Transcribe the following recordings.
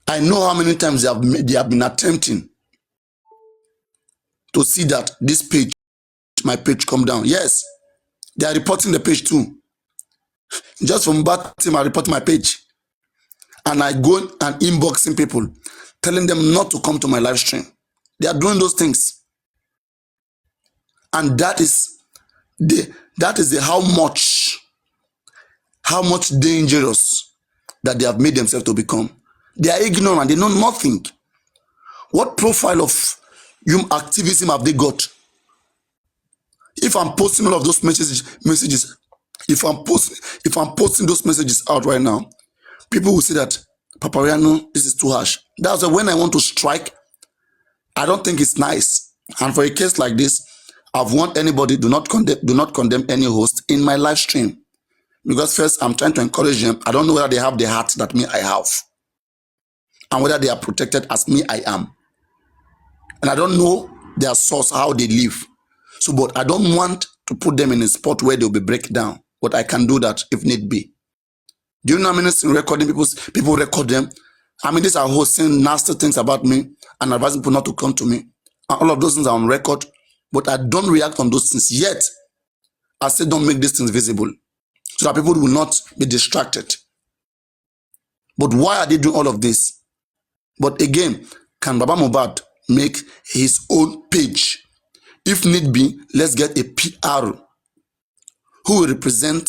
I know how many times they have been attempting to see that this page, my page, come down. Yes, they are reporting the page too. Just from back team, I report my page. And I go and inboxing people, telling them not to come to my live stream. They are doing those things. And that is how much dangerous that they have made themselves to become. They are ignorant, they know nothing. What profile of human activism have they got? If I'm posting all of those messages, if I'm posting those messages out right now, people will say that, Papariano, this is too harsh. That's why when I want to strike, I don't think it's nice. And for a case like this, I've warned anybody, do not condemn any host in my live stream. Because first, I'm trying to encourage them. I don't know whether they have the heart that me I have. And whether they are protected as me I am. And I don't know their source, how they live. So, but I don't want to put them in a spot where they'll be break down. But I can do that if need be. Do you know how many recording people record them? I mean, these are hosts saying nasty things about me and advising people not to come to me. And all of those things are on record. But I don't react on those things yet. I say don't make these things visible so that people will not be distracted. But why are they doing all of this? But again, can Baba Mohbad make his own page? If need be, let's get a PR who will represent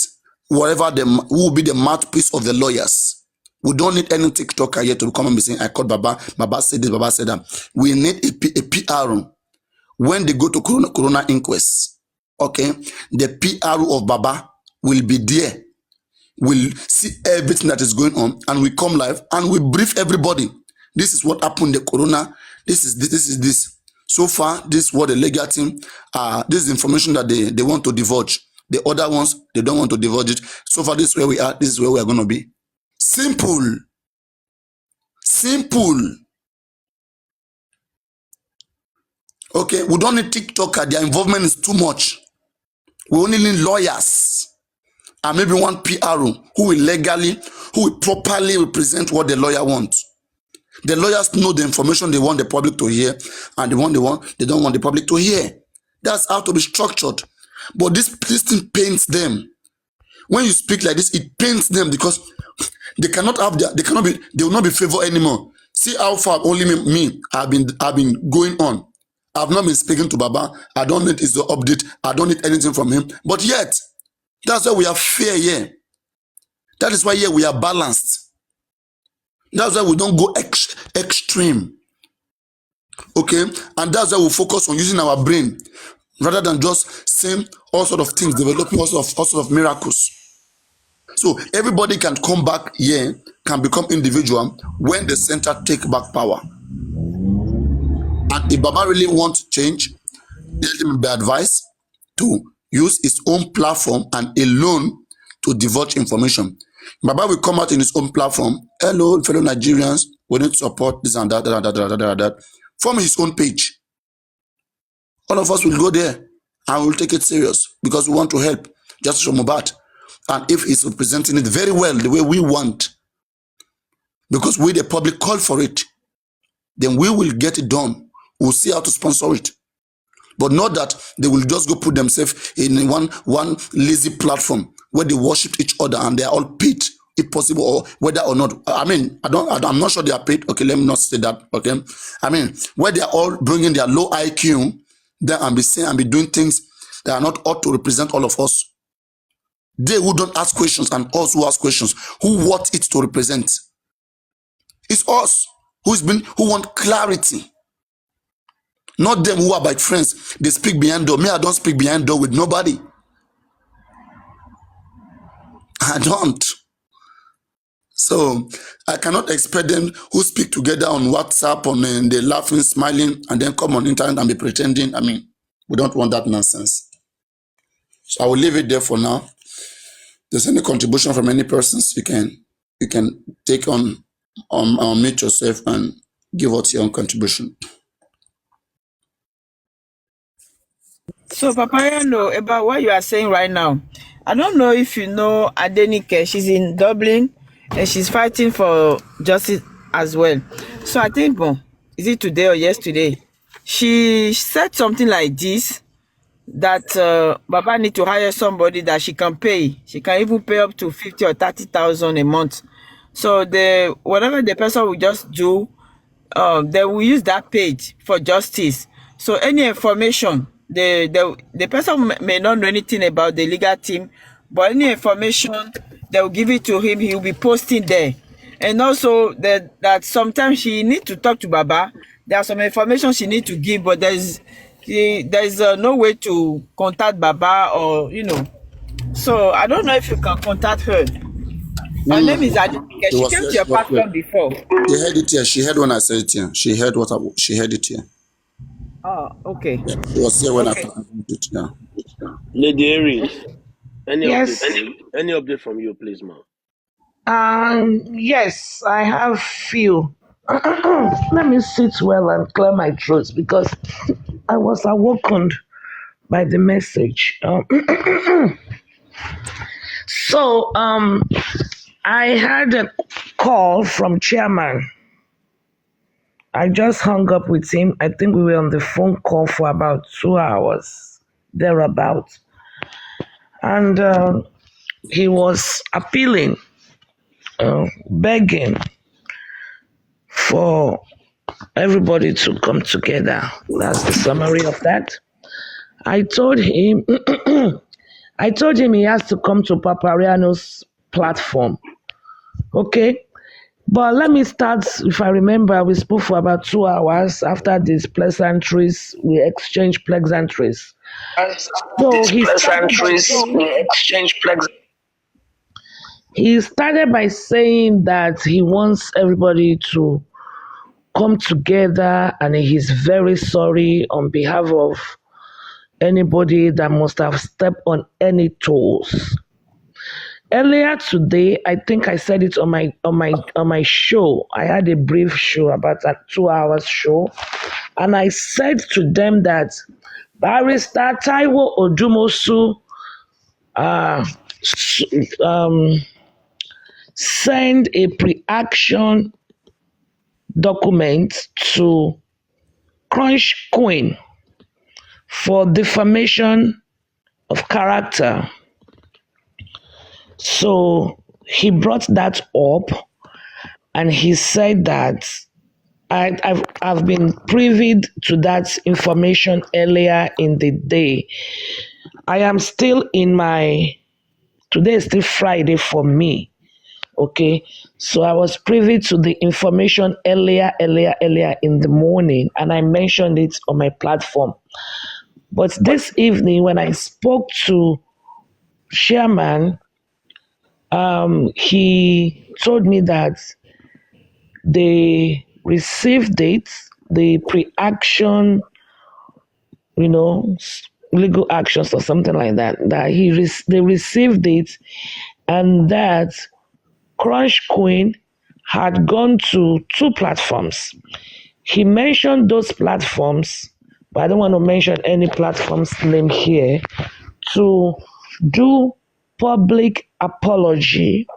who will be the mouthpiece of the lawyers. We don't need any TikToker here to come and be saying, I called Baba said this, Baba said that. We need a PR. When they go to Corona inquest, okay, the PR of Baba will be there. We'll see everything that is going on, and we come live and we brief everybody. This is what happened in the Corona. This is this. So far, this is what the legal team, this is information that they want to divulge. The other ones, they don't want to divulge it. So far, this is where we are. This is where we are going to be. Simple. Okay, we don't need TikToker. Their involvement is too much. We only need lawyers. And maybe one PR who will properly represent what the lawyer wants. The lawyers know the information they want the public to hear, and the one they don't want the public to hear. That's how to be structured. But this thing pains them. When you speak like this, it pains them because they will not be favored anymore. See how far only me I've been going on. I've not been speaking to Baba. I don't need his update. I don't need anything from him. But yet, that's why we are fair here. That is why here we are balanced. That's why we don't go extreme. Okay? And that's why we focus on using our brain rather than just saying all sort of things, developing all sort of miracles. So everybody can come back here, can become individual when the center take back power. And if Baba really wants change, let him be advised to use his own platform and alone to divulge information. Baba will come out in his own platform. Hello, fellow Nigerians, we need to support this and that. Form his own page. All of us will go there and we'll take it serious because we want to help Justice for Mohbad. And if he's representing it very well, the way we want, because we, the public, call for it, then we will get it done. We'll see how to sponsor it. But not that they will just go put themselves in one lazy platform where they worship each other and they are all paid, if possible, or whether or not. I mean, I'm not sure they are paid. Okay, let me not say that. Okay, I mean, where they are all bringing their low IQ there and be saying and be doing things that are not ought to represent all of us. They who don't ask questions and us who ask questions, who want it to represent. It's us who want clarity. Not them who are by friends. They speak behind door. Me, I don't speak behind door with nobody. I don't. So I cannot expect them who speak together on WhatsApp and they're laughing, smiling, and then come on internet and be pretending. I mean, we don't want that nonsense. So I will leave it there for now. If there's any contribution from any persons, you can take on meet yourself and give out your own contribution. So, Papariano, about what you are saying right now, I don't know if you know Adenike. She's in Dublin and she's fighting for justice as well. So I think, well, is it today or yesterday? She said something like this, that Baba need to hire somebody that she can pay. She can even pay up to 50 or 30,000 a month. So the whatever the person will just do, they will use that page for justice. So any information, the person may not know anything about the legal team, but any information, they will give it to him. He will be posting there. And also that sometimes she need to talk to Baba. There are some information she need to give, but there's no way to contact Baba, or So I don't know if you can contact her. Her name is Aditya. She She was came here. to your platform before. She heard it here. She heard when I said it here. She heard she heard it here. Oh, okay. Yeah. She was here when I Okay. talked about it. Yeah. Lady Aries, any Yes, update from you? Any update from you, please, ma'am? yes, I have few. Let me sit well and clear my throat because I was awakened by the message. So, I had a call from chairman. I just hung up with him. I think we were on the phone call for about 2 hours, thereabout. And he was appealing, begging for everybody to come together. That's the summary of that. I told him he has to come to Papariano's platform. Okay? But let me start. If I remember, we spoke for about 2 hours. After these pleasantries, we exchanged pleasantries. So he started by saying that he wants everybody to come together and he's very sorry on behalf of anybody that must have stepped on any toes. Earlier today, I think I said it on my show. I had a brief show, about a 2 hours show, and I said to them that Barrister Taiwo Odumosu send a pre-action document to CrunchyQueen for defamation of character. So he brought that up and he said that I've been privy to that information earlier in the day. I am still today is still Friday for me. Okay, so I was privy to the information earlier in the morning, and I mentioned it on my platform. But this evening, when I spoke to Chairman, he told me that they received it, the pre-action, legal actions or something like that. That they received it, and that CrunchyQueen had gone to 2 platforms. He mentioned those platforms, but I don't want to mention any platform's name here, to do public apology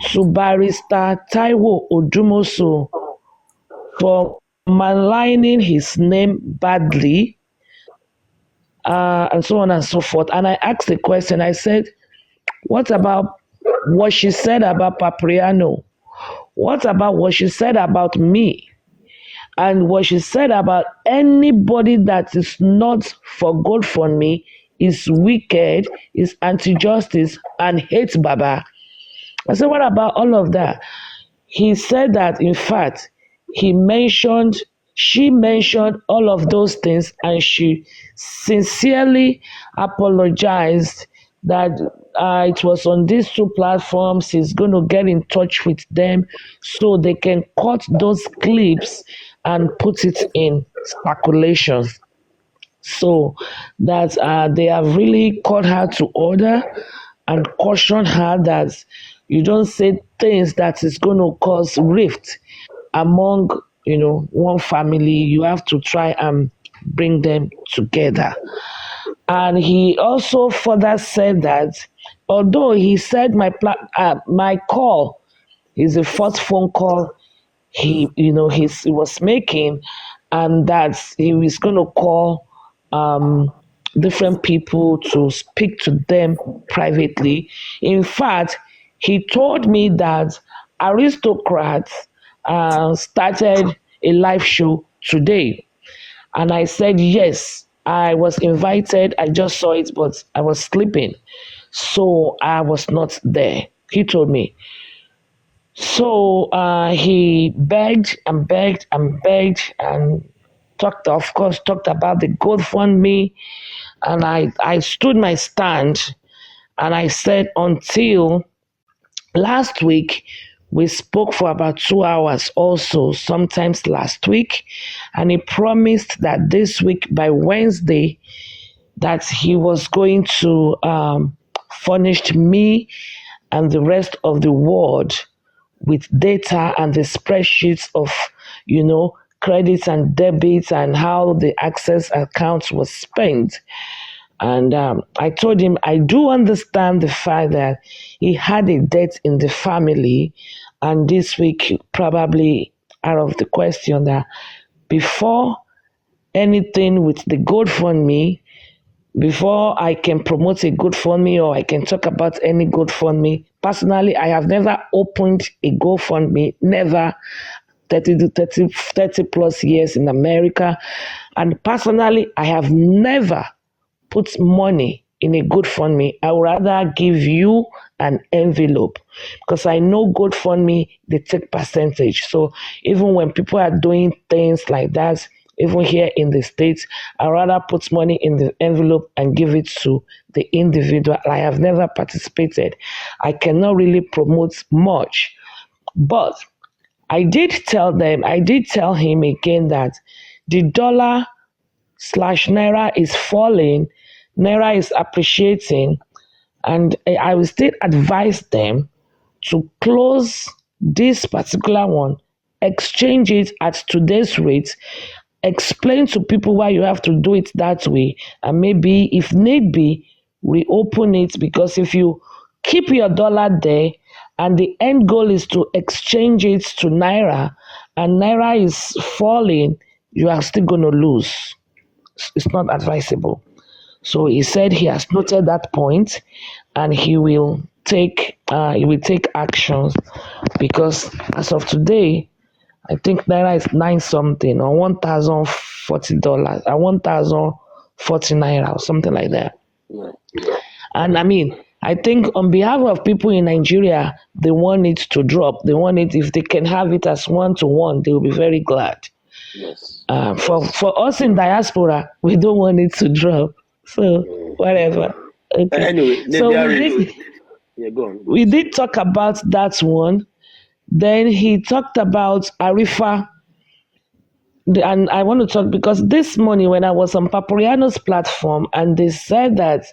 to Barrister Taiwo Odumosu for maligning his name badly, and so on and so forth. And I asked a question. I said, what about what she said about Papriano? What about what she said about me? And what she said about anybody that is not for good for me is wicked, is anti-justice, and hates Baba. I said, what about all of that? He said that, in fact, she mentioned all of those things, and she sincerely apologized that it was on these 2 platforms. He's going to get in touch with them so they can cut those clips and put it in circulation. So that they have really called her to order and cautioned her that you don't say things that is going to cause rift among one family. You have to try and bring them together. And he also further said that although he said my call is the first phone call he was making, and that he was going to call different people to speak to them privately. In fact, he told me that Aristocrats started a live show today. And I said, yes, I was invited. I just saw it, but I was sleeping. So I was not there. He told me. So he begged and begged and begged and talked, of course, talked about the GoFundMe. And I stood my stand and I said, until last week, we spoke for about 2 hours also, sometimes last week. And he promised that this week, by Wednesday, that he was going to furnish me and the rest of the world with data and the spreadsheets of, credits and debits and how the access account was spent. And I told him I do understand the fact that he had a death in the family, and this week probably out of the question that before anything with the GoFundMe, before I can promote a GoFundMe or I can talk about any GoFundMe, personally, I have never opened a GoFundMe, never. 30 plus years in America. And personally, I have never put money in a GoFundMe. I would rather give you an envelope because I know GoFundMe, they take percentage. So even when people are doing things like that, even here in the States, I rather put money in the envelope and give it to the individual. I have never participated. I cannot really promote much. But I did tell him again that the dollar/naira is falling, naira is appreciating, and I will still advise them to close this particular one, exchange it at today's rate, explain to people why you have to do it that way, and maybe, if need be, reopen it, because if you keep your dollar there and the end goal is to exchange it to naira and naira is falling, you are still going to lose. It's not advisable. So he said he has noted that point and he will take actions, because as of today, I think naira is 9 something or $1,040 or 1,040 naira or something like that. Yeah. And I mean, I think on behalf of people in Nigeria, they want it to drop. They want it, if they can have it as 1-to-1, they will be very glad. Yes. For us in diaspora, we don't want it to drop. So whatever. Okay. Anyway, So go on. we did talk about that one. Then he talked about Arifa. And I want to talk because this morning when I was on Paporiano's platform and they said that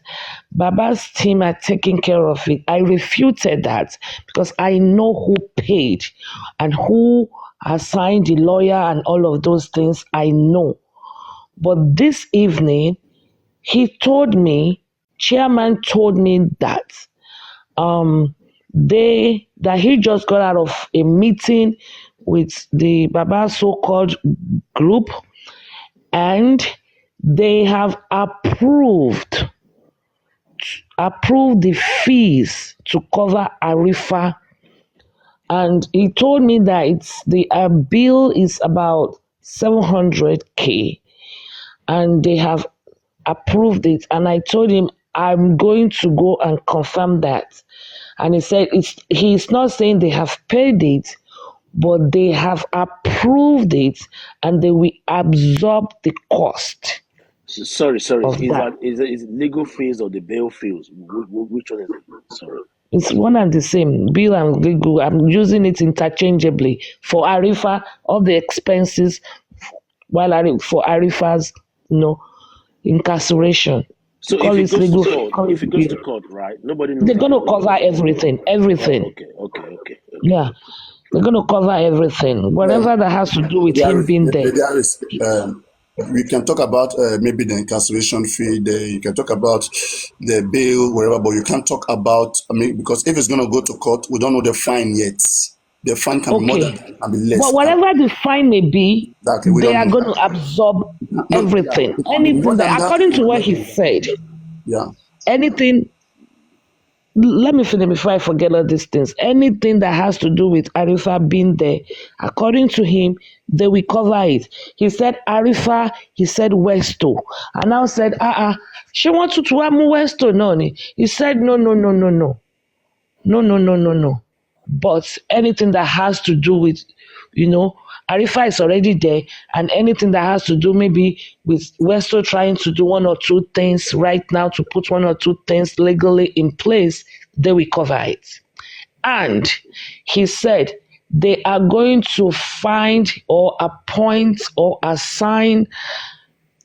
Baba's team are taking care of it, I refuted that because I know who paid and who assigned the lawyer and all of those things. I know. But this evening, chairman told me that that he just got out of a meeting with the Baba so-called group, and they have approved the fees to cover Arifa. And he told me that the bill is about 700K, and they have approved it. And I told him I'm going to go and confirm that. And he said he's not saying they have paid it, but they have approved it and they will absorb the cost. Sorry. Is that. Is it legal fees or the bail fees? Which one is it? Sorry. It's one and the same, bill and legal. I'm using it interchangeably. For Arifa, all the expenses, while for Arifa's, incarceration. So if it goes to court, right? Nobody knows. They're going to cover everything. Everything. Okay. Yeah. They're going to cover everything. Whatever that has to do with him being there. We can talk about maybe the incarceration fee. You can talk about the bail, whatever, but you can't talk about, because if it's going to go to court, we don't know the fine yet. The fine can be more than Okay. can be less. But whatever the fine may be, Exactly. We they don't are know. going to absorb No, yeah, everything. it can be more Anything than that, that. according It to can be what less he than that. said, Yeah. anything, let me finish before I forget all these things. Anything that has to do with Arifa being there, according to him, they will cover it. He said Arifa, he said Westo. And now said, she wants to have Westo, no. He said, no. No. But anything that has to do with, Arifa is already there, and anything that has to do maybe with Westo trying to do one or two things right now to put one or two things legally in place, they will cover it. And he said they are going to find or appoint or assign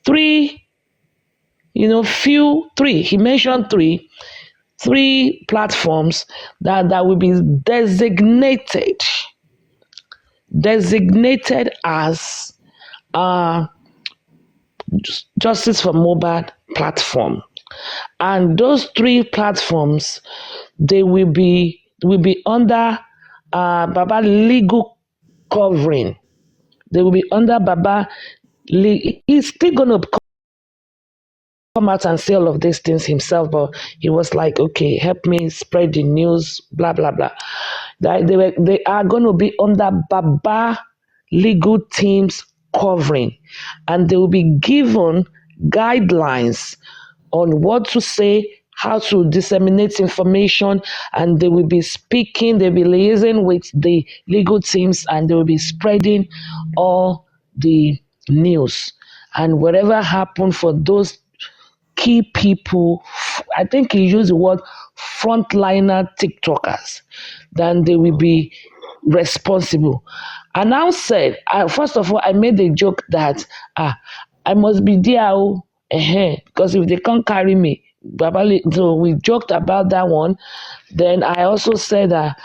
three, three. He mentioned three platforms that will be designated as Justice for Mobile platform. And those three platforms, they will be under Baba legal covering. They will be under Baba. He's still going to come out and say all of these things himself, but he was like, okay, help me spread the news, blah, blah, blah. They are going to be under Baba legal teams covering, and they will be given guidelines on what to say, how to disseminate information, and they will be speaking, they'll be liaising with the legal teams, and they will be spreading all the news. And whatever happened for those key people, I think he used the word frontliner TikTokers, then they will be responsible. I now said, first of all, I made a joke that I must be there, because if they can't carry me, so we joked about that one. Then I also said that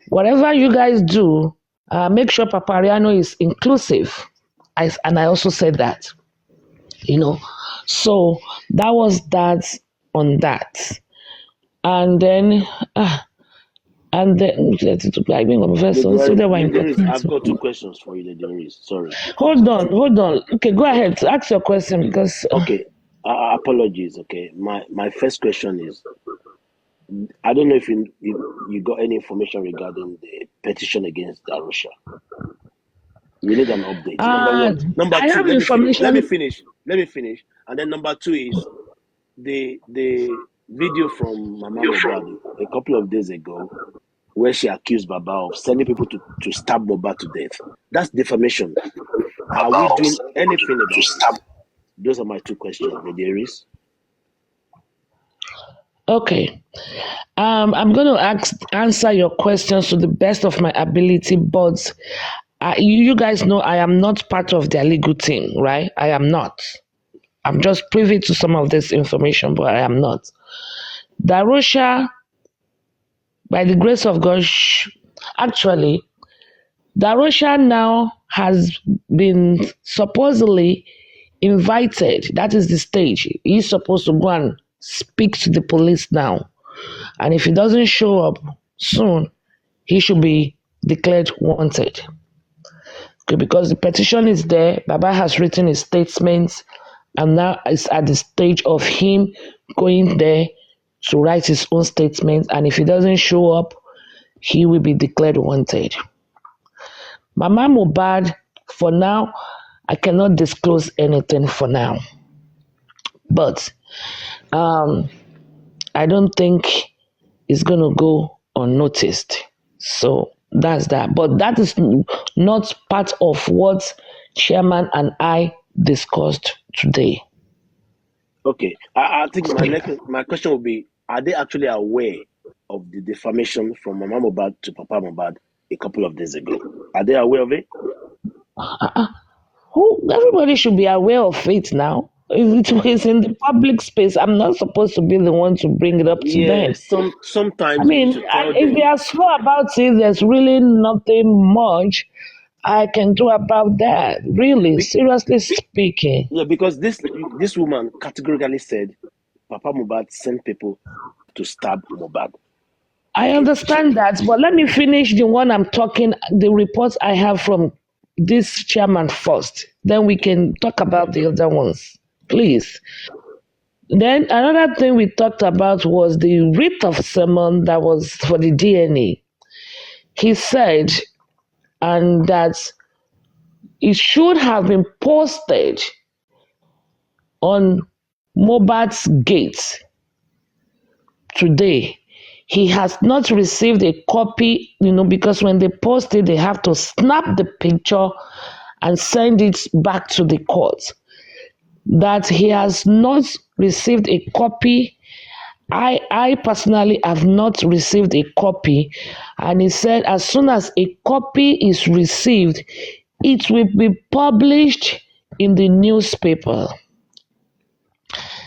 whatever you guys do, make sure Papariano is inclusive. And I also said that. So that was that on that. And then I mean so they were Lady Reese, important. I've got two questions for you, Lady Reese. Sorry. Hold on. Okay, go ahead. Ask your question because Okay. Apologies. Okay. My first question is, I don't know if you got any information regarding the petition against Russia. We need an update. Number one. Number I two, have let me information. finish. And then number two is the video from Mama Mohbad a couple of days ago, where she accused Baba of sending people to stab Baba to death. That's defamation. Are we doing anything about it? Those are my two questions, Lady Aries. Okay. I'm going to answer your questions to the best of my ability, but you guys know I am not part of their legal team, right? I am not. I'm just privy to some of this information, but I am not. Darusha, by the grace of God, actually, Darusha now has been supposedly invited. That is the stage. He's supposed to go and speak to the police now. And if he doesn't show up soon, he should be declared wanted. Okay, because the petition is there, Baba has written his statements, and now it's at the stage of him going there to write his own statement. And if he doesn't show up, he will be declared wanted. Mama Mohbad, for now, I cannot disclose anything for now. But I don't think it's going to go unnoticed. So that's that. But that is not part of what Chairman and I discussed today. Okay. I think my question would be, are they actually aware of the defamation from Mama Mohbad to Papa Mohbad a couple of days ago? Are they aware of it? Everybody should be aware of it now. If it is in the public space, I'm not supposed to be the one to bring it up to them. Sometimes I we need mean, to tell if them. they are slow about it, there's really nothing much I can do about that. Really, seriously speaking. Yeah, because this woman categorically said Papa Mohbad sent people to stab Mohbad. I understand that, but let me finish the one I'm talking, the reports I have from this chairman first. Then we can talk about the other ones, please. Then another thing we talked about was the writ of sermon that was for the DNA. He said, and that it should have been posted on Mobat's gate today. He has not received a copy, because when they post it, they have to snap the picture and send it back to the court. That he has not received a copy. I personally have not received a copy. And he said as soon as a copy is received, it will be published in the newspaper.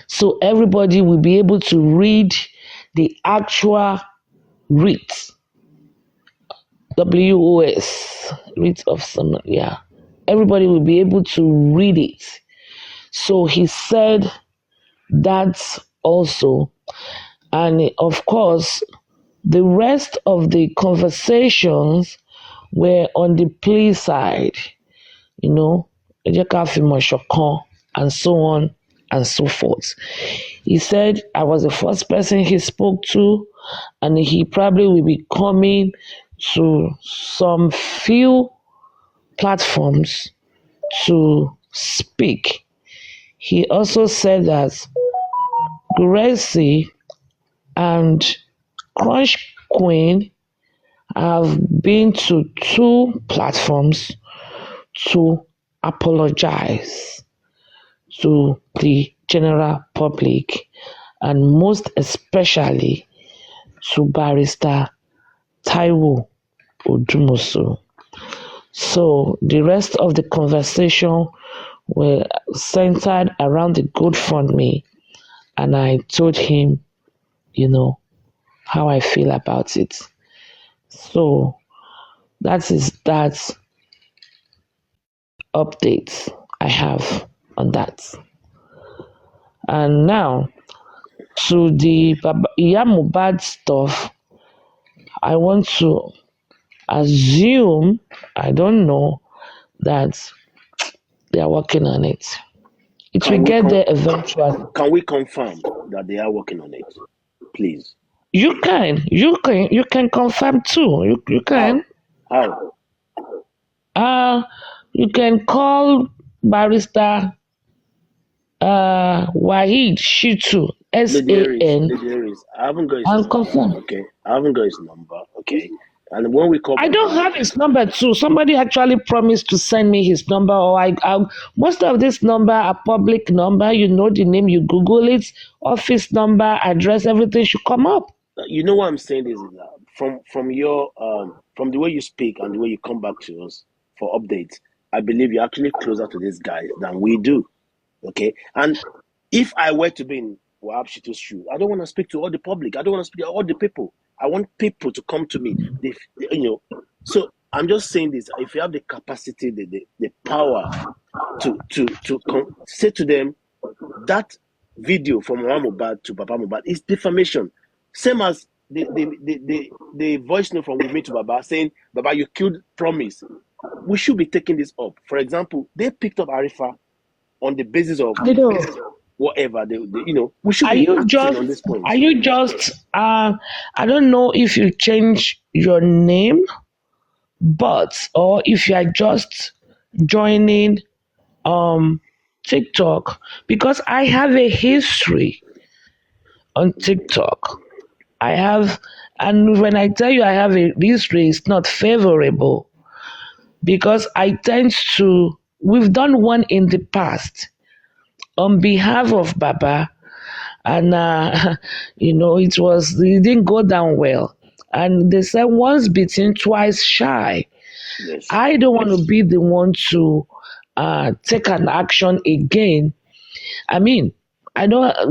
So everybody will be able to read the actual writ. WOS, writ of sermon, yeah. Everybody will be able to read it. So he said that also. And of course, the rest of the conversations were on the plea side, and so on and so forth. He said I was the first person he spoke to, and he probably will be coming to some few platforms to speak. He also said that Gracie and CrunchyQueen have been to 2 platforms to apologize to the general public, and most especially to Barrister Taiwo Odumosu. So the rest of the conversation were centered around the GoFundMe, and I told him, how I feel about it. So that is that update I have on that. And now to the Mohbad stuff, I want to assume, I don't know, that they are working on it. It will get there eventually. Can we confirm that they are working on it, please? You can confirm too. You can. How? You can call Barrister Wahid Shitu, SAN. I haven't got his and number. confirm. Okay, I haven't got his number. Okay, and when we call, I don't have his number too. Somebody actually promised to send me his number, or I most of this number are public number. You know the name. You Google it, office number, address, everything should come up. You know what I'm saying is that from your from the way you speak and the way you come back to us for updates, I believe you're actually closer to this guy than we do. Okay, and if I were to be in Wahab Shitu's shoes, I don't want to speak to all the public. I don't want to speak to all the people. I want people to come to me. So I'm just saying this. If you have the capacity, the power to say to them that video from Mohbad to Papa Mohbad is defamation. Same as the voice note from Wunmi to Baba saying, Baba, you killed Promise. We should be taking this up. For example, they picked up Arifa on the basis of whatever we should be acting on this point. Are you just I don't know if you change your name, or if you are just joining TikTok, because I have a history on TikTok. And when I tell you I have a history, it's not favorable, because we've done one in the past on behalf of Baba, and it didn't go down well. And they said once bitten, twice shy. Yes. I don't want to be the one to take an action again. I mean,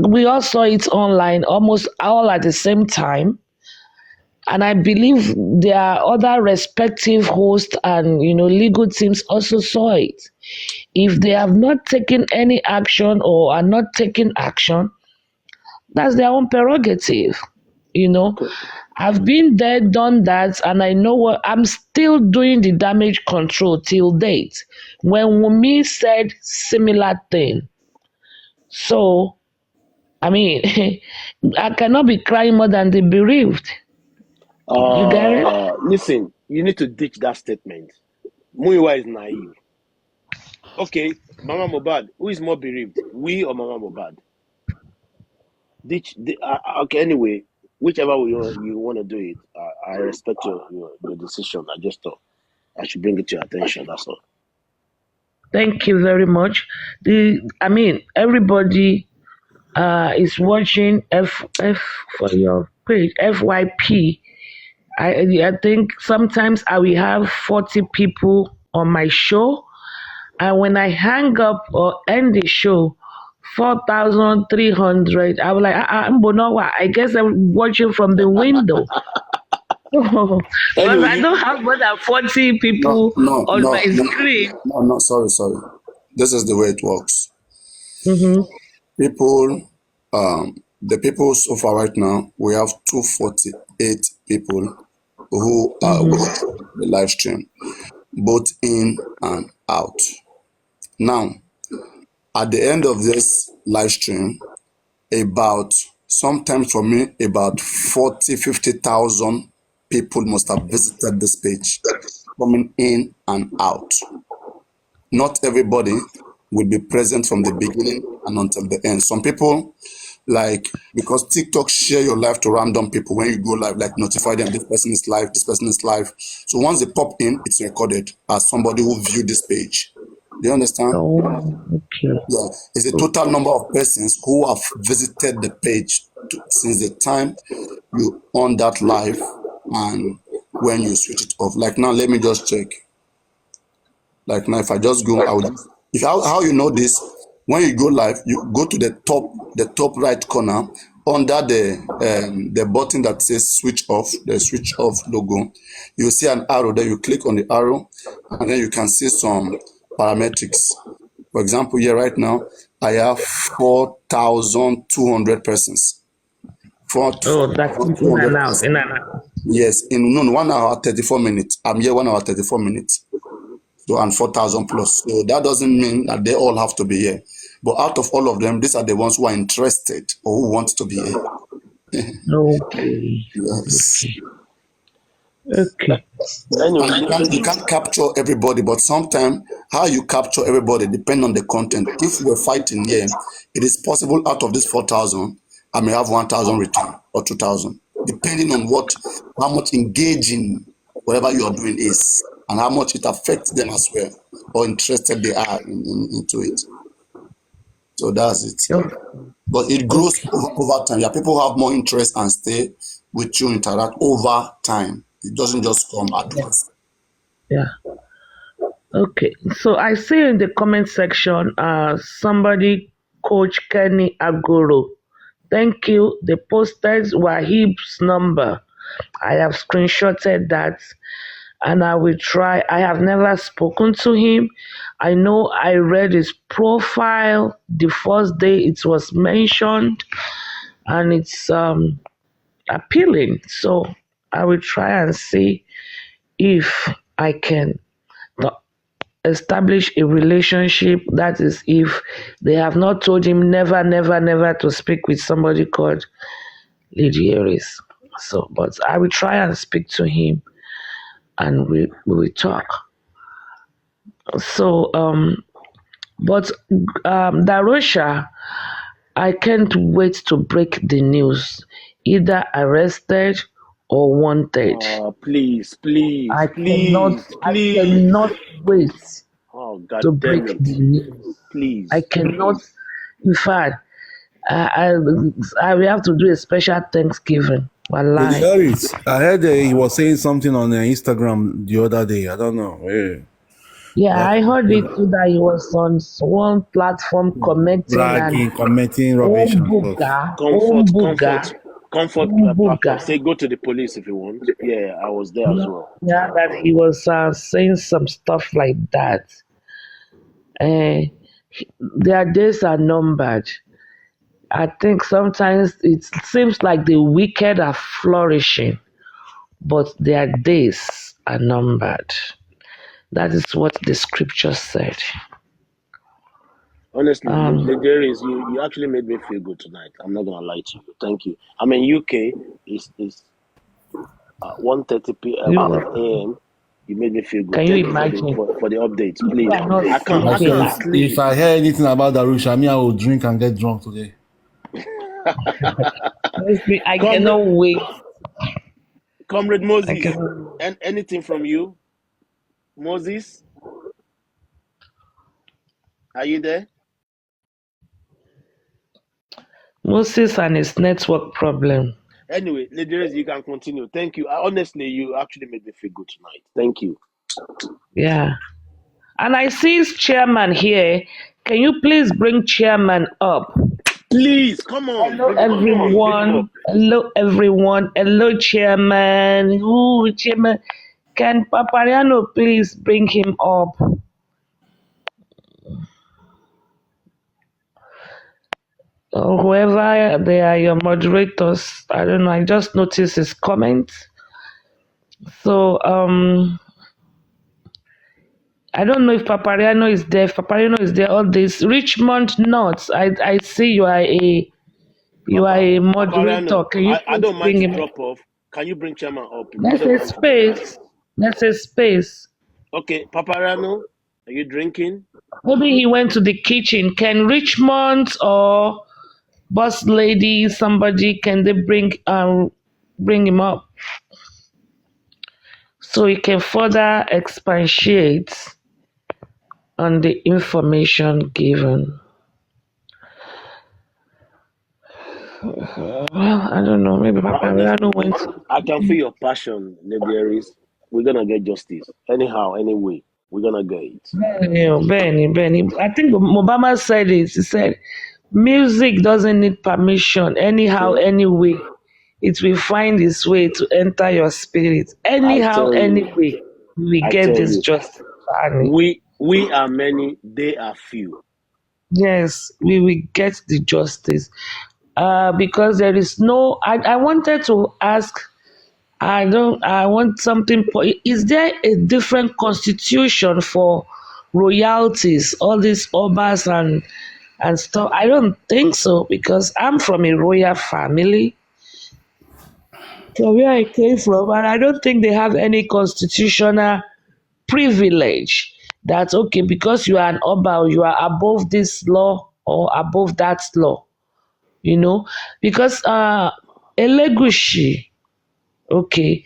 we all saw it online almost all at the same time. And I believe their other respective hosts and legal teams also saw it. If they have not taken any action or are not taking action, that's their own prerogative, I've been there, done that, and I know what I'm still doing the damage control till date. When Wumi said similar thing. So I mean I cannot be crying more than the bereaved. You get it? Listen, you need to ditch that statement. Muiwa is naive. Okay, Mama Mobad, who is more bereaved, we or Mama Mobad? Okay, anyway, whichever way you want to do it, I respect your decision. I just thought I should bring it to your attention. That's all. Thank you very much. Everybody is watching F for your page FYP. I think sometimes I will have 40 people on my show, and when I hang up or end the show, 4,300. I was like, Mbonowa, I guess I'm watching from the window. Because Anyway, I don't have more than 40 people on my screen. No, sorry. This is the way it works. Mm-hmm. People, the people so far right now, we have 248 people who are watch the live stream, both in and out. Now, at the end of this live stream, sometimes for me, about 50,000 people must have visited this page, coming in and out. Not everybody will be present from the beginning and until the end. Some people, because TikTok share your live to random people when you go live, notify them this person is live, this person is live. So once they pop in, it's recorded as somebody who viewed this page. Do you understand? Oh, okay. Yeah, it's a total number of persons who have visited the page since the time you on that live and when you switch it off. Like now, let me just check. Like now, if I just go, how you know this? When you go live, you go to the top right corner under the button that says switch off, the switch off logo. You see an arrow there. You click on the arrow, and then you can see some parametrics. For example, here right now, I have 4,200 persons. That's in and out. Yes, in 1 hour 34 minutes. I'm here 1 hour 34 minutes. So and 4,000 plus. So that doesn't mean that they all have to be here. But out of all of them, these are the ones who are interested or who want to be here. Okay. Yes. Okay. Anyway, You can't capture everybody, but sometimes how you capture everybody depends on the content. If we're fighting here, it is possible out of this 4,000, I may have 1,000 return or 2,000, depending on how much engaging whatever you are doing is and how much it affects them as well or interested they are into it. So that's it. Okay. But it grows over time. Yeah, people have more interest and stay with you, interact over time. It doesn't just come at once. Yeah. Okay. So I see in the comment section, somebody, Coach Kenny Agoro. Thank you. They posted Wahib's number. I have screenshotted that and I will try. I have never spoken to him. I know I read his profile the first day it was mentioned and it's appealing. So I will try and see if I can establish a relationship. That is, if they have not told him never to speak with somebody called Lady Aries. So, but I will try and speak to him and we will talk. So, Darosha, I can't wait to break the news. Either arrested or wanted. Please. I cannot wait to break the news. Please. I cannot. In fact, I will have to do a special Thanksgiving. Harris, I heard he was saying something on Instagram the other day. I don't know. Yeah, I heard it too that he was on one platform commenting rubbish. Comfort. Say go to the police if you want. Yeah, I was there as well. Yeah, that he was saying some stuff like that. Their days are numbered. I think sometimes it seems like the wicked are flourishing. but their days are numbered. That is what the scripture said. Honestly, Um, Legeris, you actually made me feel good tonight. I'm not gonna lie to you. Thank you. I mean, UK is 1:30 p.m. you a.m. You made me feel good. can you Thank you imagine? for the updates. You Please, are not I I can't sleeping. said, if sleep. I hear anything about Darusha, me, I will drink and get drunk today. Honestly, I Comrade, cannot wait. Comrade I Moses, cannot. and anything from you, Moses? Are you there? Moses and his network problem. Anyway, Legeris, you can continue. Thank you. Honestly, you actually made me feel good tonight. Thank you. Yeah. And I see his chairman here. Can you please bring chairman up? Please, come on, Hello, bring him up, please. everyone. Hello, everyone. Hello, chairman. Ooh, chairman. Can Papariano please bring him up? Or whoever they are, your moderators. I don't know. I just noticed his comment. So, I don't know if Papariano is there. If Papariano is there, all this Richmond North. I see you are a moderator. Papariano, Can you I please don't mind bring to him? drop off. Can you bring chairman up, please? I Let's don't say mind to drop off. space. Let's say space. Okay, Papariano, are you drinking? Maybe he went to the kitchen. Can Richmond or boss lady, somebody, can they bring him up so he can further expatiate on the information given? Well, I don't know. Maybe Papariano Honestly, went. I can feel your passion, Legeris. We're gonna get justice. Anyhow, anyway, we're gonna get it. Benny. I think Obama said it. He said, music doesn't need permission. Anyhow, Okay? anyway, it will find its way to enter your spirit. I Anyhow, tell you, anyway, we I get tell this you. justice. Annie. We are many, they are few. Yes, we will get the justice. Because there is no, I wanted to ask, I want something. Is there a different constitution for royalties, all these obas and stuff? I don't think so because I'm from a royal family, from where I came from, and I don't think they have any constitutional privilege that okay because you are an oba, you are above this law or above that law, because Elegushi, okay,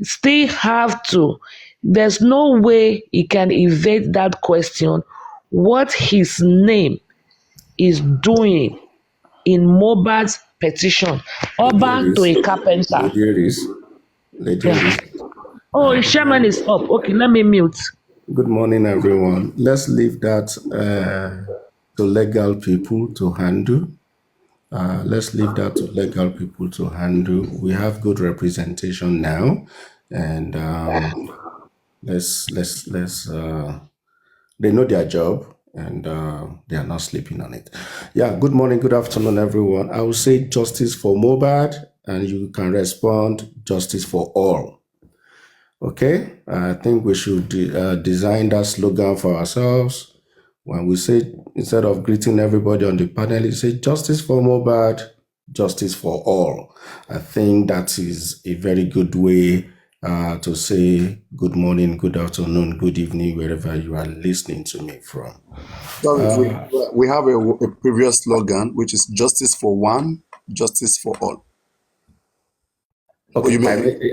still have to, there's no way he can evade that question what his name is doing in Mohbad's petition. Oba to Ladies, a carpenter. ladies, Yeah. ladies. Oh, Sherman is up. Okay, let me mute. Good morning, everyone. Let's leave that to legal people to handle. Let's leave that to legal people to handle. We have good representation now, and let's they know their job, and they are not sleeping on it. Yeah. Good morning, good afternoon, everyone. I will say justice for Mohbad, and you can respond justice for all. Okay, I think we should design that slogan for ourselves. When we say, instead of greeting everybody on the panel, you say justice for Mohbad, justice for all. I think that is a very good way to say good morning, good afternoon, good evening, wherever you are listening to me from. Sorry, we have a previous slogan, which is justice for one, justice for all. Okay,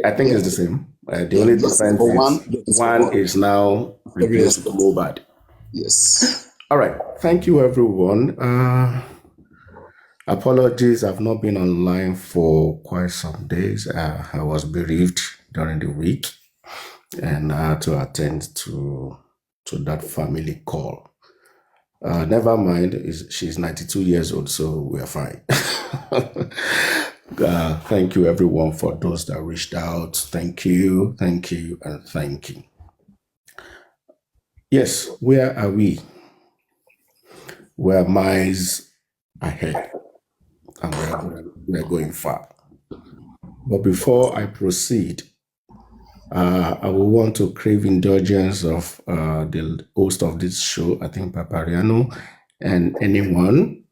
I think yeah, it's the same. The yeah, only justice difference for one, is justice for one all. is now Every replaced with aspect. Mohbad. Yes. All right. Thank you, everyone. Apologies, I've not been online for quite some days. I was bereaved during the week, and I had to attend to that family call. Never mind, she's 92 years old, so we are fine. Thank you, everyone, for those that reached out. Thank you, and thank you. Yes, where are we? We're miles ahead, and we're going far. But before I proceed, I will want to crave indulgence of the host of this show, I think Papariano, and anyone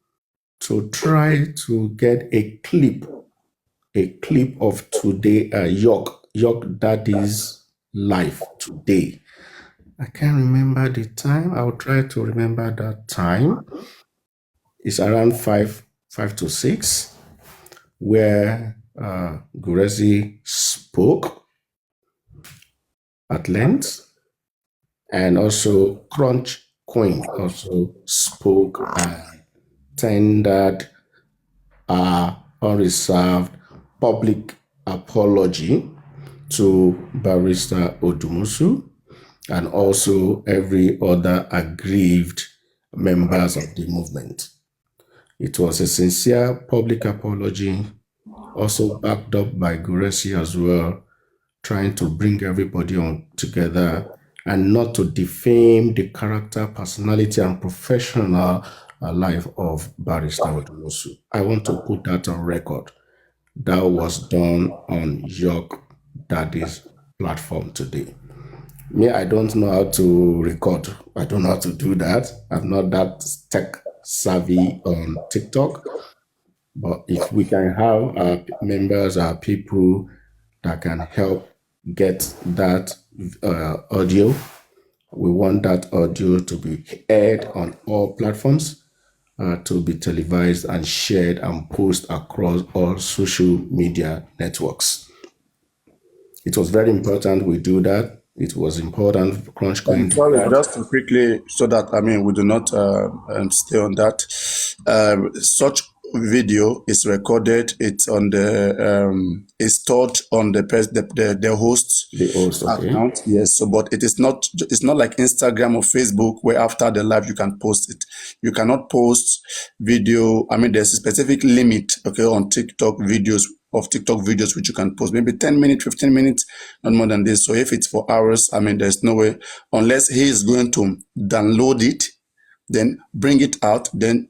to try to get a clip of today, York Daddy's life today. I can't remember the time. I'll try to remember that time. It's around 5 to 6, where Gurezi spoke at length, and also CrunchyQueen also spoke and tendered a unreserved public apology to Barrister Odumusu and also every other aggrieved members of the movement. It was a sincere public apology, also backed up by Guresi as well, trying to bring everybody on together and not to defame the character, personality, and professional life of Barrister Odumusu. I want to put that on record. That was done on York Daddy's platform today. Me, I don't know how to record. I don't know how to do that. I'm not that tech savvy on TikTok. But if we can have our members, our people that can help get that audio, we want that audio to be aired on all platforms, to be televised and shared and posted across all social media networks. It was very important we do that. It was important for CrunchyQueen to do Sorry, that. just to quickly, so that we do not stay on that. Such video is recorded. It's on the it's stored on the host's The host, okay. account. Yes. So, but it is not. It's not like Instagram or Facebook where after the live you can post it. You cannot post video. There's a specific limit, okay, on TikTok videos which you can post, maybe 10 minutes, 15 minutes, not more than this. So if it's for hours, there's no way, unless he is going to download it, then bring it out, then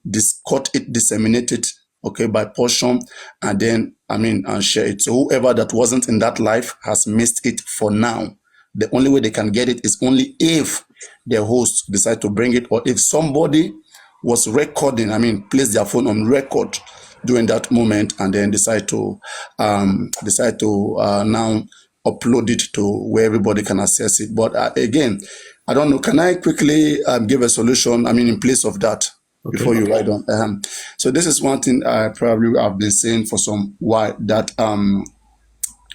cut it, disseminate it, okay, by portion, and then and share it. So whoever that wasn't in that live has missed it for now. The only way they can get it is only if their host decide to bring it, or if somebody was recording, place their phone on record during that moment, and then decide to now upload it to where everybody can access it. But again, I don't know. Can I quickly give a solution? In place of that, okay, before you write on. So this is one thing I probably have been saying for some while, that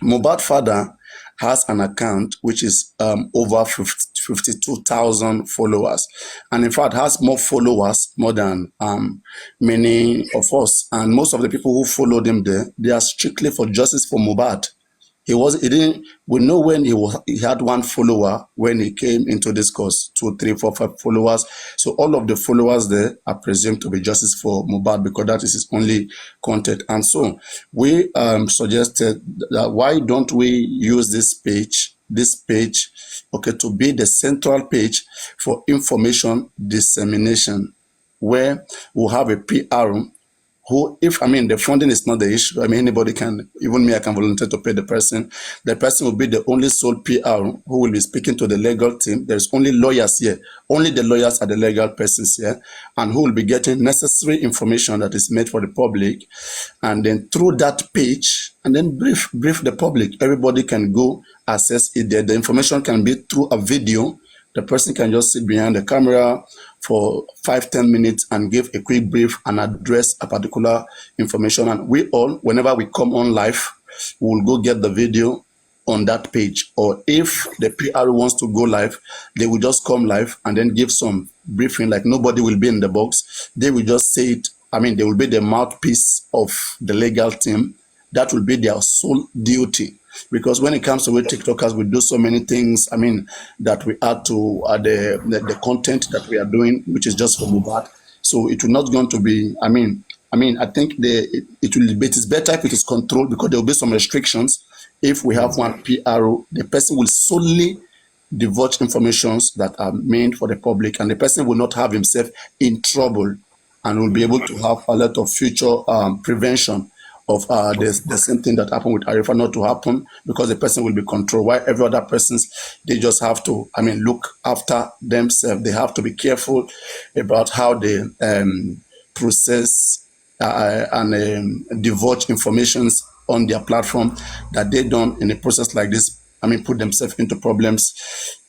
Mohbad father has an account which is over 52,000 followers, and in fact has more followers more than many of us. And most of the people who followed him there, they are strictly for justice for Mohbad. We know when he had one follower when he came into this cause, 2, 3, 4, 5 followers. So all of the followers there are presumed to be justice for Mohbad, because that is his only content. And so we suggested that why don't we use this page, okay, to be the central page for information dissemination, where we'll have a PR who, if the funding is not the issue, anybody can, even me, I can volunteer to pay the person. The person will be the only sole PR who will be speaking to the legal team. There's only lawyers here. Only the lawyers are the legal persons here, and who will be getting necessary information that is made for the public, and then through that page, and then brief the public. Everybody can go access it there. The information can be through a video. The person can just sit behind the camera for 5-10 minutes and give a quick brief and address a particular information. And we all, whenever we come on live, we'll go get the video on that page. Or if the PR wants to go live, they will just come live and then give some briefing, like nobody will be in the box. They will just say it. They will be the mouthpiece of the legal team. That will be their sole duty. Because when it comes to TikTokers, we do so many things, that we add to the content that we are doing, which is just for Mohbad. So it will not going to be, I think it is better if it is controlled, because there will be some restrictions. If we have one PRO, the person will solely divulge informations that are meant for the public, and the person will not have himself in trouble, and will be able to have a lot of future prevention of the same thing that happened with Arifa not to happen, because the person will be controlled. While every other persons, they just have to, look after themselves. They have to be careful about how they process and divulge informations on their platform, that they don't, in a process like this, put themselves into problems.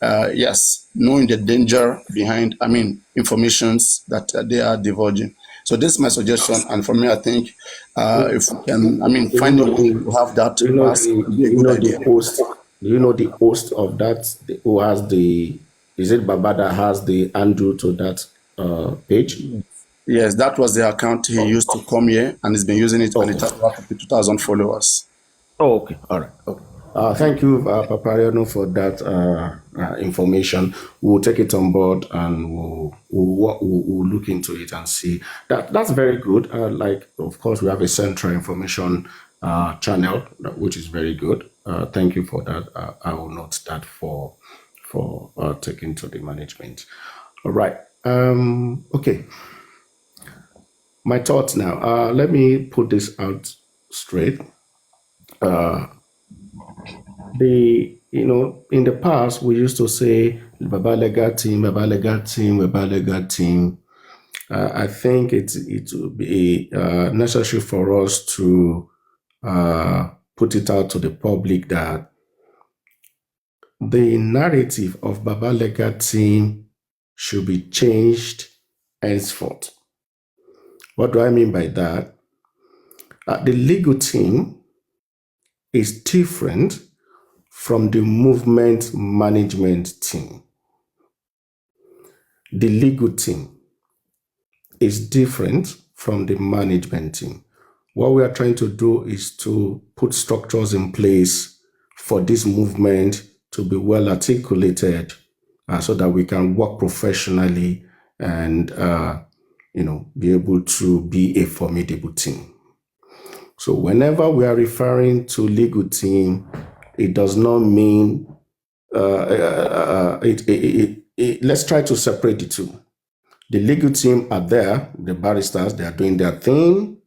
Yes, knowing the danger behind, informations that they are divulging. So this is my suggestion, and for me, I think if we can, Do you find a know way the to have that do you know pass, the it would be a do you good know the idea. host? Do you know the host of that? Who has the? Is it Baba that has the handle to that page? Yes, that was the account he used to come here, and he's been using it, and it Okay. has over 52,000 followers. Oh, okay. All right. Okay. Thank you, Papariano, for that information. We'll take it on board and we'll look into it and see. That's very good. Of course, we have a central information channel, which is very good. Thank you for that. I will note that for taking to the management. All right. Okay. My thoughts now. Let me put this out straight. In the past we used to say Baba Lega team, Baba Lega team, Baba Lega team. I think it will be necessary for us to put it out to the public that the narrative of Baba Lega team should be changed henceforth. What do I mean by that? The legal team is different from the movement management team. The legal team is different from the management team. What we are trying to do is to put structures in place for this movement to be well articulated, so that we can work professionally and be able to be a formidable team. So whenever we are referring to legal team, it does not mean let's try to separate the two. The legal team are there, the barristers, they are doing their thing,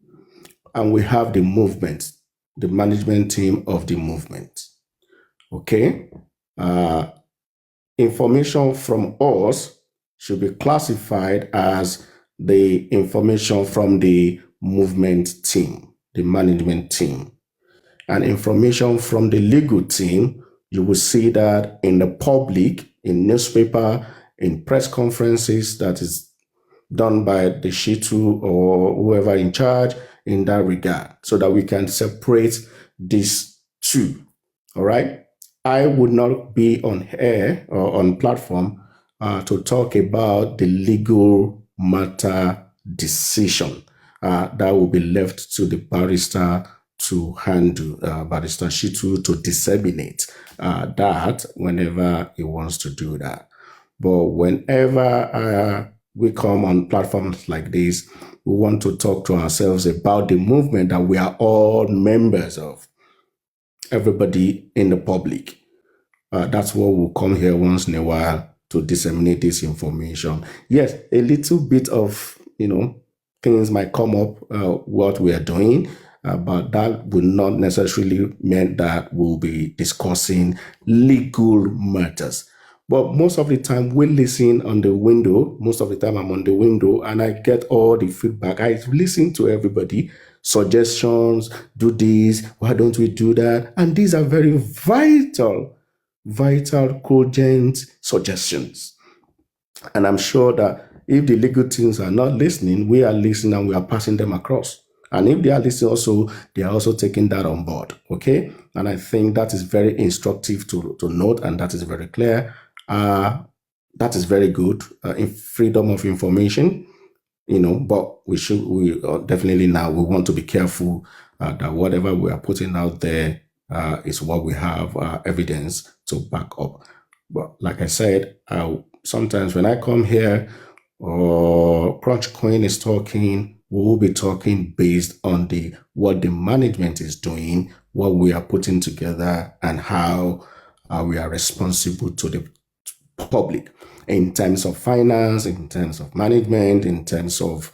and we have the movement, the management team of the movement. Okay? Information from us should be classified as the information from the movement team, the management team. And information from the legal team, you will see that in the public, in newspaper, in press conferences that is done by the Shitu or whoever in charge in that regard, so that we can separate these two. All right. I would not be on air or on platform to talk about the legal matter decision. That will be left to the barrister to handle, Barrister Shitu to disseminate that whenever he wants to do that. But whenever we come on platforms like this, we want to talk to ourselves about the movement that we are all members of, everybody in the public. That's what we'll come here once in a while to disseminate this information. Yes, a little bit of, things might come up, what we are doing, but that will not necessarily mean that we'll be discussing legal matters. But most of the time we listen on the window. Most of the time I'm on the window and I get all the feedback. I listen to everybody, suggestions, do this, why don't we do that? And these are very vital, cogent suggestions. And I'm sure that if the legal teams are not listening, we are listening and we are passing them across. And if they are listening also, they are also taking that on board. Okay? And I think that is very instructive to note, and that is very clear. That is very good in freedom of information, but we definitely now we want to be careful that whatever we are putting out there is what we have evidence to back up. But like I said, sometimes when I come here or CrunchyQueen is talking, we will be talking based on what the management is doing, what we are putting together, and how we are responsible to the public in terms of finance, in terms of management, in terms of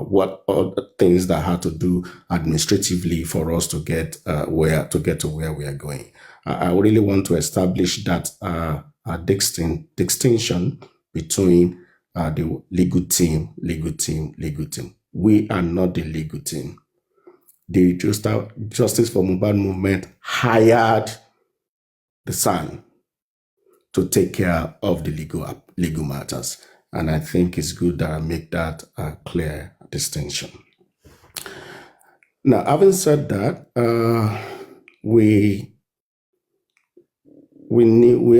what other things that had to do administratively for us to get to where we are going. I really want to establish that distinction between the legal team. We are not the legal team. The Justice for Mohbad movement hired the son to take care of the legal matters. And I think it's good that I make that a clear distinction. Now, having said that, we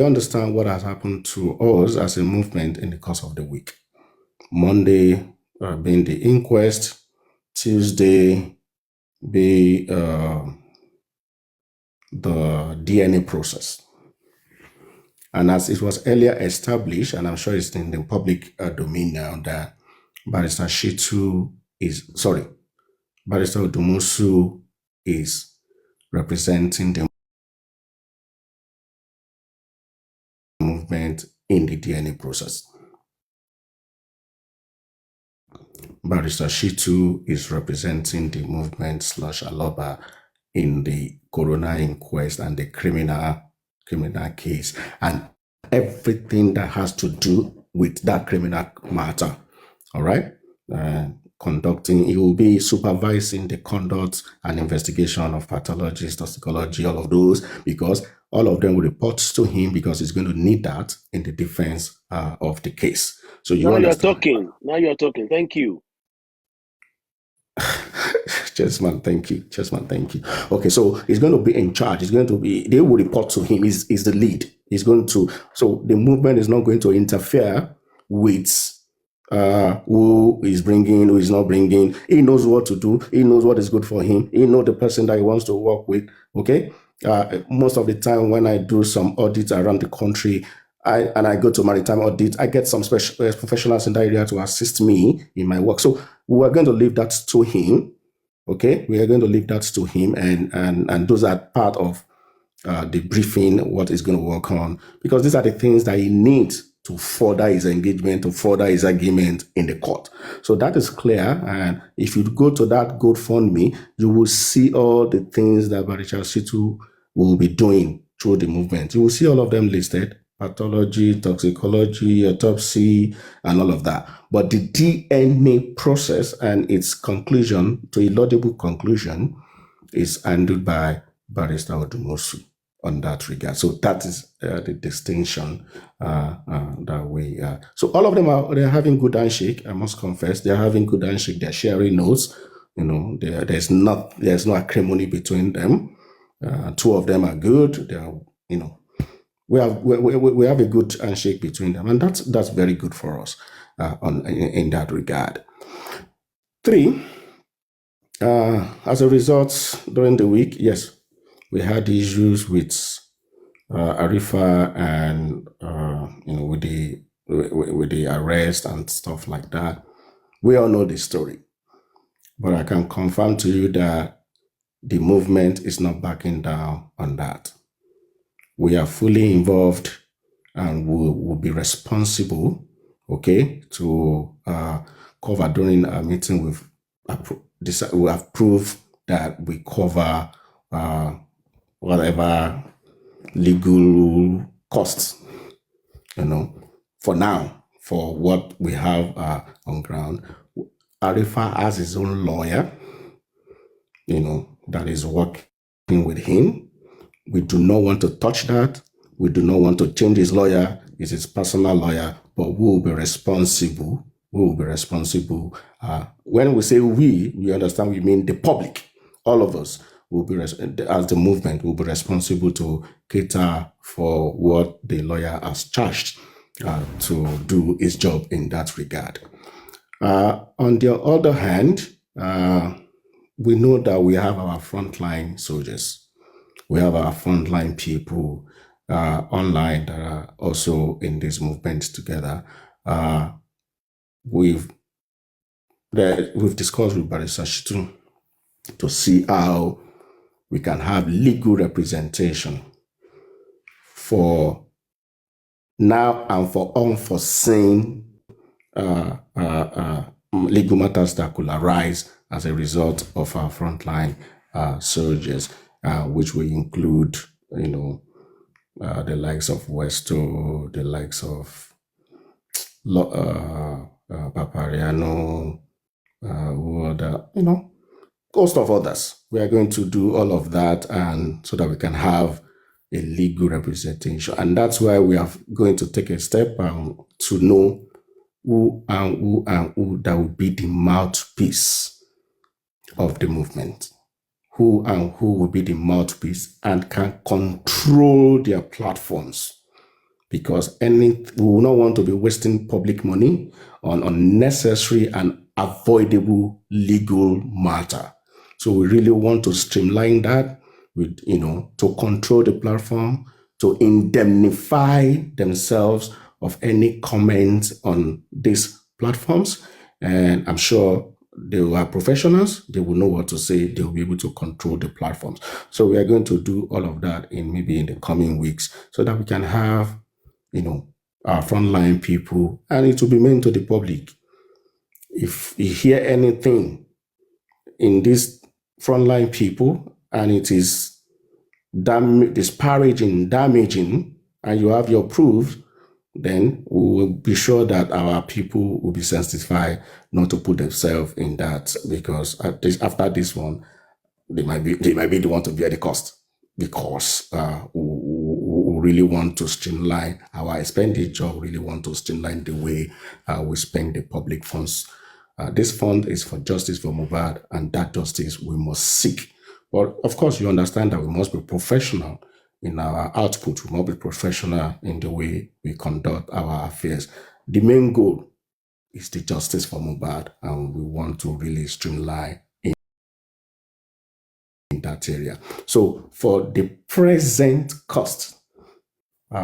understand what has happened to us as a movement in the course of the week. Monday being the inquest, Tuesday be the DNA process. And as it was earlier established, and I'm sure it's in the public domain now, that Barrister Odumosu is representing the movement in the DNA process. Barrister Shitu is representing the movement / Aloba in the coroner inquest and the criminal case and everything that has to do with that criminal matter. All right. He will be supervising the conduct and investigation of pathologists, toxicology, all of those, because all of them will report to him because he's going to need that in the defense of the case. So you understand? Now you're talking. Thank you. Chessman, thank you. Okay, so he's going to be in charge. They will report to him. He's the lead. So the movement is not going to interfere with who is bringing, who is not bringing. He knows what to do. He knows what is good for him. He knows the person that he wants to work with. Okay. Most of the time when I do some audits around the country, I go to maritime audit, I get some special professionals in that area to assist me in my work. So we are going to leave that to him. Okay, we are going to leave that to him, and those are part of the briefing, what he's going to work on, because these are the things that he needs to further his engagement, to further his argument in the court. So that is clear. And if you go to that GoFundMe, you will see all the things that Barrister Shitu will be doing through the movement. You will see all of them listed: pathology, toxicology, autopsy, and all of that. But the DNA process and its conclusion, to a laudable conclusion, is handled by Barrister Odumosu on that regard. So that is the distinction that we. So all of them they're having good handshake. I must confess, they're having good handshake. They're sharing notes. There's no acrimony between them. Two of them are good. We have a good handshake between them, and that's very good for us in that regard. 3, as a result, during the week, yes, we had issues with Arifa and with the arrest and stuff like that. We all know the story, but I can confirm to you that the movement is not backing down on that. We are fully involved and will be responsible, okay, to cover during a meeting. We have proved that we cover whatever legal costs, for now, for what we have on ground. Arifa has his own lawyer, that is working with him. We do not want to touch that. We do not want to change his lawyer. It's his personal lawyer, but we will be responsible. When we say we understand we mean the public. All of us will be, as the movement, will be responsible to cater for what the lawyer has charged to do his job in that regard. On the other hand, we know that we have our frontline soldiers. We have our frontline people online that are also in this movement together. We've discussed with Barrister Shitu to see how we can have legal representation for now and for unforeseen legal matters that could arise as a result of our frontline soldiers, which will include, the likes of Westo, the likes of Papariano, who other, host of others. We are going to do all of that, and so that we can have a legal representation. And that's why we are going to take a step to know who that will be the mouthpiece of the movement. Who will be the mouthpiece and can control their platforms. Because we will not want to be wasting public money on unnecessary and avoidable legal matter. So we really want to streamline that with, to control the platform, to indemnify themselves of any comments on these platforms. And I'm sure they are professionals. They will know what to say. They will be able to control the platforms. So we are going to do all of that maybe in the coming weeks, so that we can have, our frontline people, and it will be meant to the public. If you hear anything in these frontline people and it is disparaging, damaging, and you have your proof, then we will be sure that our people will be sensitized not to put themselves in that, because after this one, they might be the one to bear the cost, because we really want to streamline our expenditure, really want to streamline the way we spend the public funds. This fund is for justice for Mohbad, and that justice we must seek. But of course, you understand that we must be professional in our output. We must be professional in the way we conduct our affairs. The main goal is the justice for Mohbad, and we want to really streamline in that area. So for the present cost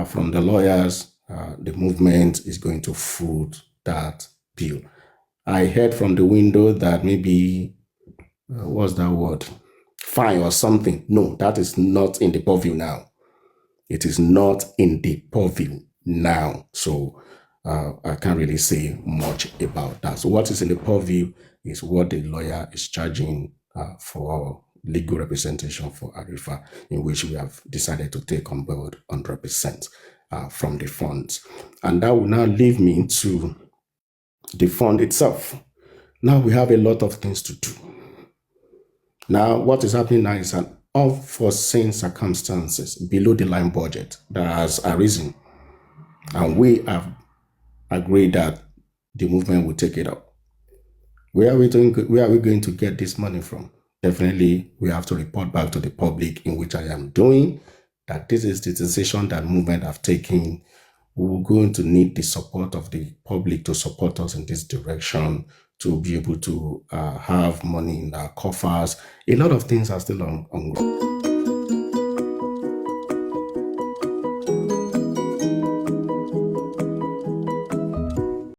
from the lawyers, the movement is going to foot that bill. I heard from the window that maybe, what's that word? Fine or something. No, that is not in the purview now. It is not in the purview now. So I can't really say much about that. So what is in the purview is what the lawyer is charging for legal representation for Arifa, in which we have decided to take on board 100% from the funds. And that will now leave me to the fund itself. Now we have a lot of things to do. Now, what is happening now is an unforeseen circumstances below the line budget that has arisen. And we have agreed that the movement will take it up. Where are we going to get this money from? Definitely, we have to report back to the public, in which I am doing, that this is the decision that movement have taken. We're going to need the support of the public to support us in this direction, to be able to have money in our coffers. A lot of things are still on